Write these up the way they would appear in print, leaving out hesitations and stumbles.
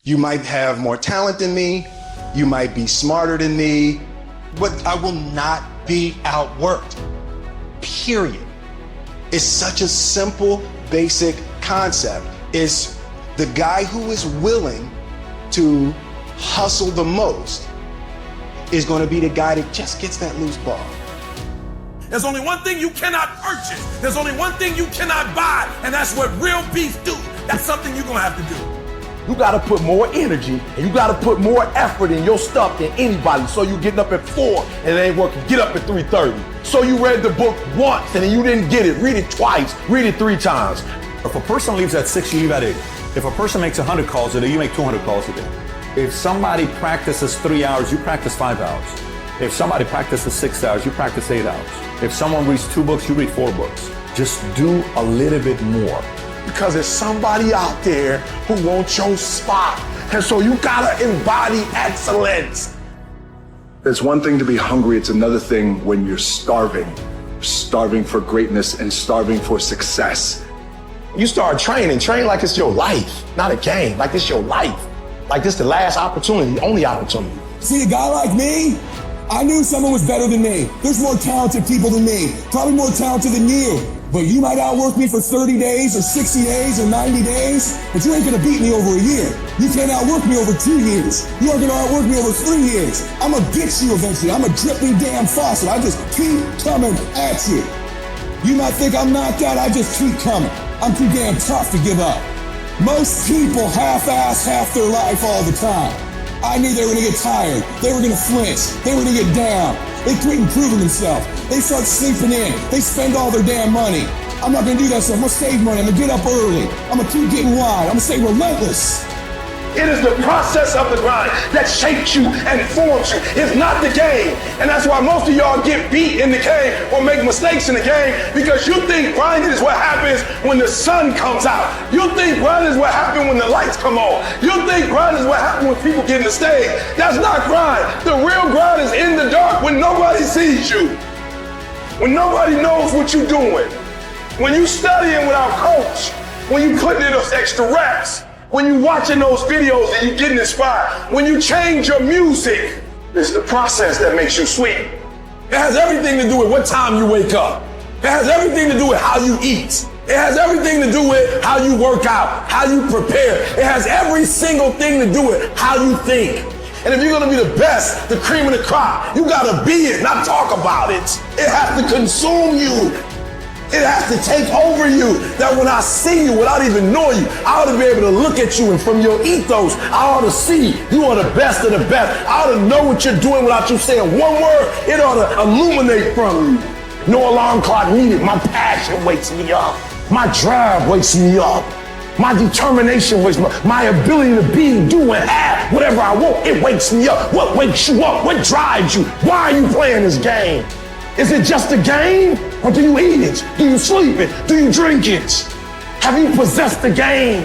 You might have more talent than me, you might be smarter than me, but I will not be outworked, period. It's such a simple, basic concept. It's the guy who is willing to hustle the most is going to be the guy that just gets that loose ball. There's only one thing you cannot purchase. There's only one thing you cannot buy, and that's what real beef do. That's something you're gonna have to do. You gotta put more energy and you gotta put more effort in your stuff than anybody. So you getting up at 4 and it ain't working, get up at 3:30. So you read the book once and then you didn't get it, read it twice, read it 3 times. If a person leaves at 6, you leave at 8. If a person makes 100 calls a day, you make 200 calls a day. If somebody practices 3 hours, you practice 5 hours. If somebody practices 6 hours, you practice 8 hours. If someone reads 2 books, you read 4 books. Just do a little bit more. Because there's somebody out there who wants your spot. And so you gotta embody excellence. It's one thing to be hungry, it's another thing when you're starving. Starving for greatness and starving for success. You start training, train like it's your life, not a game, like it's your life. Like this the last opportunity, only opportunity. See, a guy like me, I knew someone was better than me. There's more talented people than me, probably more talented than you. But you might outwork me for 30 days or 60 days or 90 days, but you ain't gonna beat me over a year. You can't outwork me over 2 years. You aren't gonna outwork me over 3 years. I'm gonna get you eventually. I'm a dripping damn faucet. I just keep coming at you. You might think I'm knocked out, I just keep coming. I'm too damn tough to give up. Most people half-ass half their life all the time. I knew they were gonna get tired. They were gonna flinch. They were gonna get down. They quit improving themselves. They start sleeping in. They spend all their damn money. I'm not gonna do that stuff. I'm gonna save money. I'm gonna get up early. I'm gonna keep getting wide. I'm gonna stay relentless. It is the process of the grind that shapes you and forms you. It's not the game. And that's why most of y'all get beat in the game or make mistakes in the game because you think grinding is what happens when the sun comes out. You think grinding is what happens when the lights come on. You think grinding is what happens when people get in the stage. That's not grind. The real grind is in the dark when nobody sees you. When nobody knows what you're doing. When you studying without coach. When you putting in those extra reps. When you watching those videos and you getting inspired, when you change your music, it's the process that makes you sweet. It has everything to do with what time you wake up. It has everything to do with how you eat. It has everything to do with how you work out, how you prepare. It has every single thing to do with how you think. And if you're gonna be the best, the cream of the crop, you gotta be it, not talk about it. It has to consume you. It has to take over you, that when I see you without even knowing you, I ought to be able to look at you and from your ethos, I ought to see you are the best of the best. I ought to know what you're doing without you saying one word. It ought to illuminate from you. No alarm clock needed. My passion wakes me up. My drive wakes me up. My determination wakes me up. My ability to be, do, and have whatever I want, it wakes me up. What wakes you up? What drives you? Why are you playing this game? Is it just a game? Or do you eat it? Do you sleep it? Do you drink it? Have you possessed the game?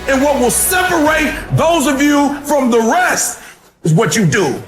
And what will separate those of you from the rest is what you do.